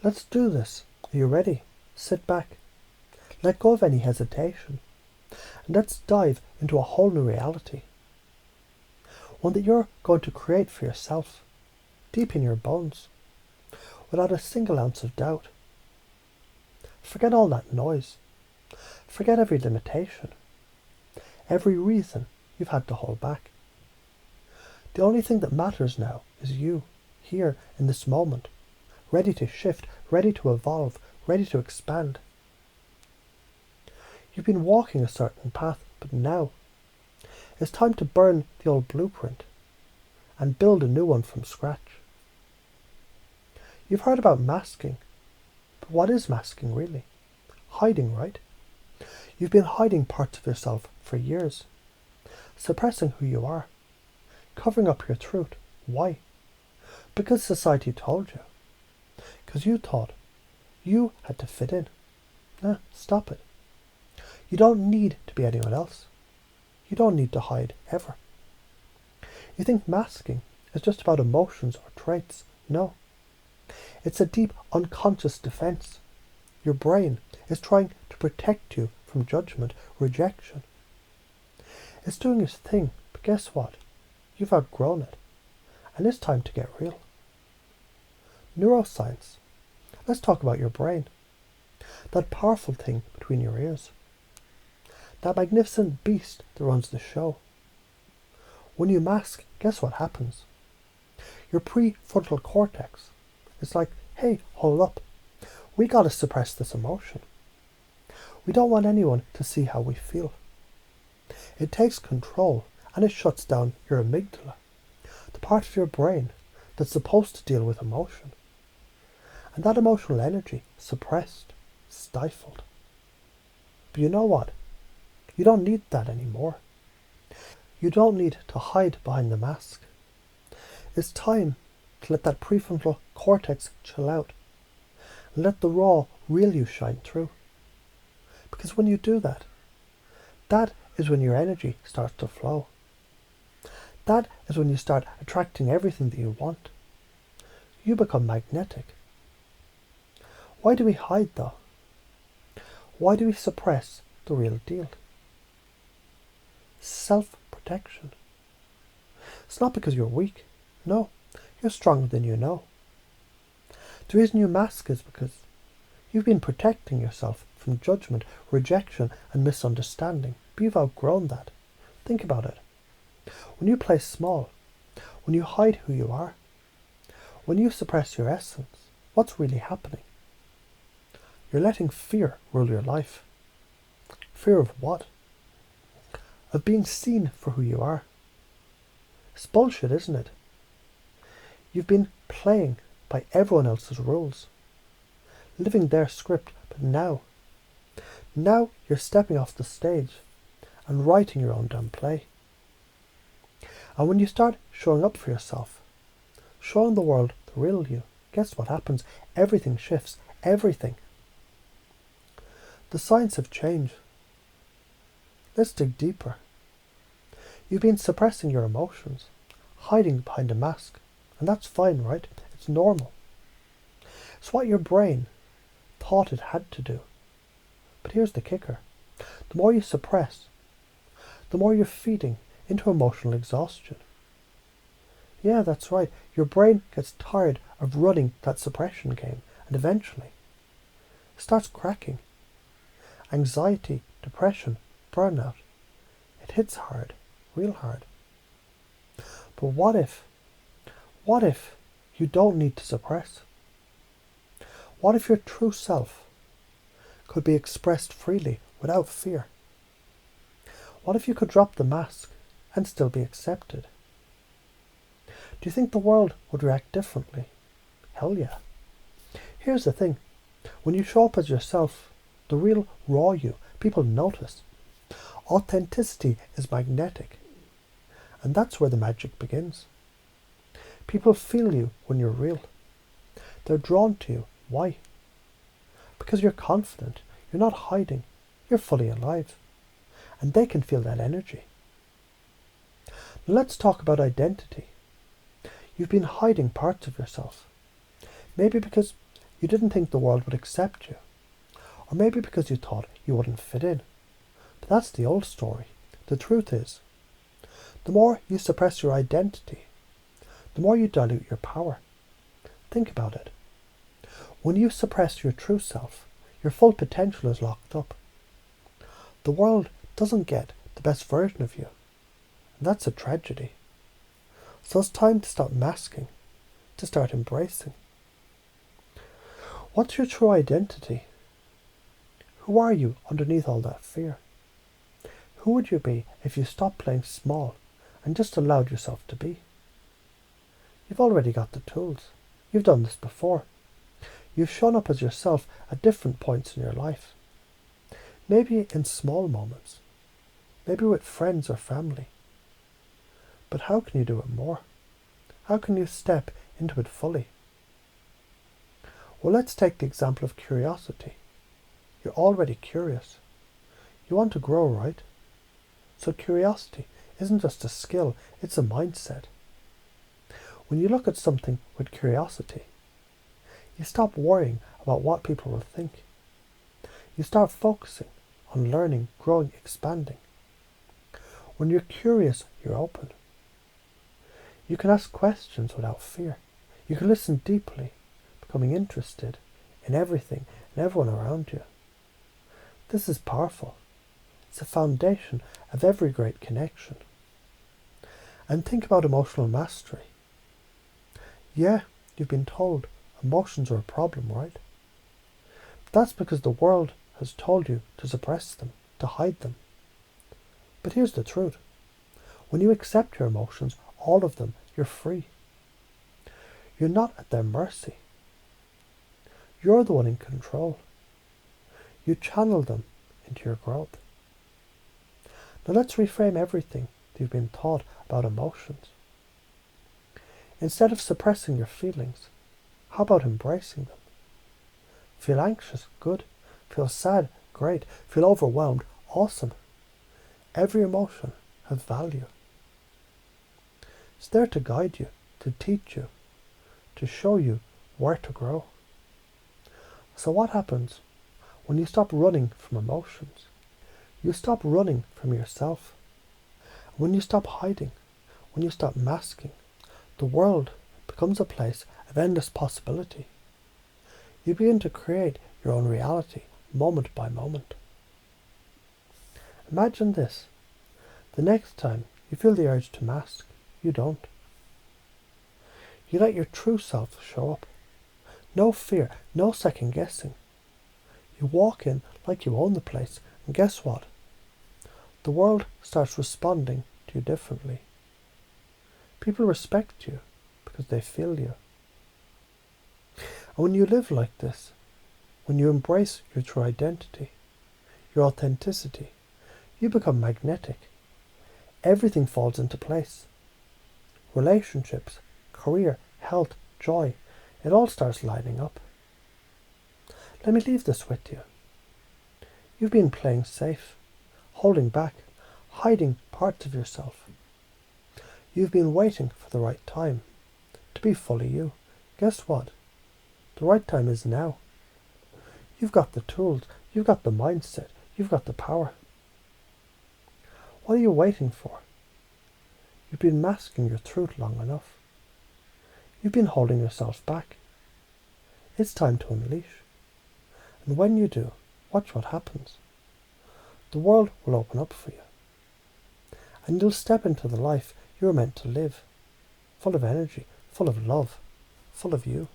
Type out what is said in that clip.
Let's do this. Are you ready? Sit back. Let go of any hesitation. And let's dive into a whole new reality. One that you're going to create for yourself, deep in your bones, without a single ounce of doubt. Forget all that noise. Forget every limitation, every reason you've had to hold back. The only thing that matters now is you, here in this moment, ready to shift, ready to evolve, ready to expand. You've been walking a certain path, but now it's time to burn the old blueprint and build a new one from scratch. You've heard about masking, but what is masking really? Hiding, right? You've been hiding parts of yourself for years, suppressing who you are, covering up your truth. Why? Because society told you. Because you thought you had to fit in. Nah, stop it. You don't need to be anyone else. You don't need to hide ever. You think masking is just about emotions or traits. No. It's a deep unconscious defense. Your brain is trying to protect you from judgment, rejection. It's doing its thing, but guess what? You've outgrown it, and it's time to get real. Neuroscience. Let's talk about your brain. That powerful thing between your ears. That magnificent beast that runs the show. When you mask, guess what happens? Your prefrontal cortex is like, hey, hold up. We gotta suppress this emotion. We don't want anyone to see how we feel. It takes control and it shuts down your amygdala, the part of your brain that's supposed to deal with emotion. And that emotional energy suppressed, stifled. But you know what? You don't need that anymore. You don't need to hide behind the mask. It's time to let that prefrontal cortex chill out and let the raw, real you shine through. Because when you do that, that is when your energy starts to flow. That is when you start attracting everything that you want. You become magnetic. Why do we hide though? Why do we suppress the real deal? Self-protection. It's not because you're weak. No, you're stronger than you know. The reason you mask is because you've been protecting yourself from judgment, rejection, and misunderstanding. But you've outgrown that. Think about it. When you play small, when you hide who you are, when you suppress your essence, what's really happening? You're letting fear rule your life. Fear of what? Of being seen for who you are. It's bullshit, isn't it? You've been playing by everyone else's rules, living their script, but now you're stepping off the stage and writing your own damn play. And when you start showing up for yourself, showing the world the real you, guess what happens? Everything shifts. Everything. The signs have changed. Let's dig deeper. You've been suppressing your emotions, hiding behind a mask, and that's fine, right? It's normal. It's what your brain thought it had to do. But here's the kicker. The more you suppress, the more you're feeding into emotional exhaustion. Yeah, that's right. Your brain gets tired of running that suppression game, and eventually it starts cracking. Anxiety, depression, burnout. It hits hard, real hard. But what if you don't need to suppress? What if your true self could be expressed freely without fear? What if you could drop the mask and still be accepted? Do you think the world would react differently? Hell yeah. Here's the thing. When you show up as yourself, the real raw you, people notice. Authenticity is magnetic. And that's where the magic begins. People feel you when you're real. They're drawn to you. Why? Because you're confident. You're not hiding. You're fully alive. And they can feel that energy. Now let's talk about identity. You've been hiding parts of yourself. Maybe because You didn't think the world would accept you. Or maybe because you thought you wouldn't fit in. But that's the old story. The truth is, the more you suppress your identity, the more you dilute your power. Think about it. When you suppress your true self, your full potential is locked up. The world doesn't get the best version of you. And that's a tragedy. So it's time to stop masking, to start embracing. What's your true identity? Who are you underneath all that fear? Who would you be if you stopped playing small and just allowed yourself to be? You've already got the tools. You've done this before. You've shown up as yourself at different points in your life. Maybe in small moments. Maybe with friends or family. But how can you do it more? How can you step into it fully? Well, let's take the example of curiosity. You're already curious. You want to grow, right? So curiosity isn't just a skill, it's a mindset. When you look at something with curiosity, you stop worrying about what people will think. You start focusing on learning, growing, expanding. When you're curious, you're open. You can ask questions without fear. You can listen deeply, becoming interested in everything and everyone around you. This is powerful. It's the foundation of every great connection. And think about emotional mastery. Yeah, you've been told emotions are a problem, right? That's because the world has told you to suppress them, to hide them. But here's the truth. When you accept your emotions, all of them, you're free. You're not at their mercy. You're the one in control. You channel them into your growth. Now let's reframe everything that you've been taught about emotions. Instead of suppressing your feelings, how about embracing them? Feel anxious? Good. Feel sad? Great. Feel overwhelmed? Awesome. Every emotion has value. It's there to guide you, to teach you, to show you where to grow. So what happens when you stop running from emotions? You stop running from yourself. When you stop hiding, when you stop masking, the world becomes a place of endless possibility. You begin to create your own reality, moment by moment. Imagine this. The next time you feel the urge to mask, you don't. You let your true self show up. No fear, no second guessing. You walk in like you own the place, and guess what? The world starts responding to you differently. People respect you because they feel you. And when you live like this, when you embrace your true identity, your authenticity, you become magnetic. Everything falls into place. Relationships, career, health, joy, it all starts lining up. Let me leave this with you. You've been playing safe, holding back, hiding parts of yourself. You've been waiting for the right time to be fully you. Guess what? The right time is now. You've got the tools, you've got the mindset, you've got the power. What are you waiting for? You've been masking your truth long enough. You've been holding yourself back. It's time to unleash. And when you do, watch what happens. The world will open up for you. And you'll step into the life you're meant to live. Full of energy, full of love, full of you.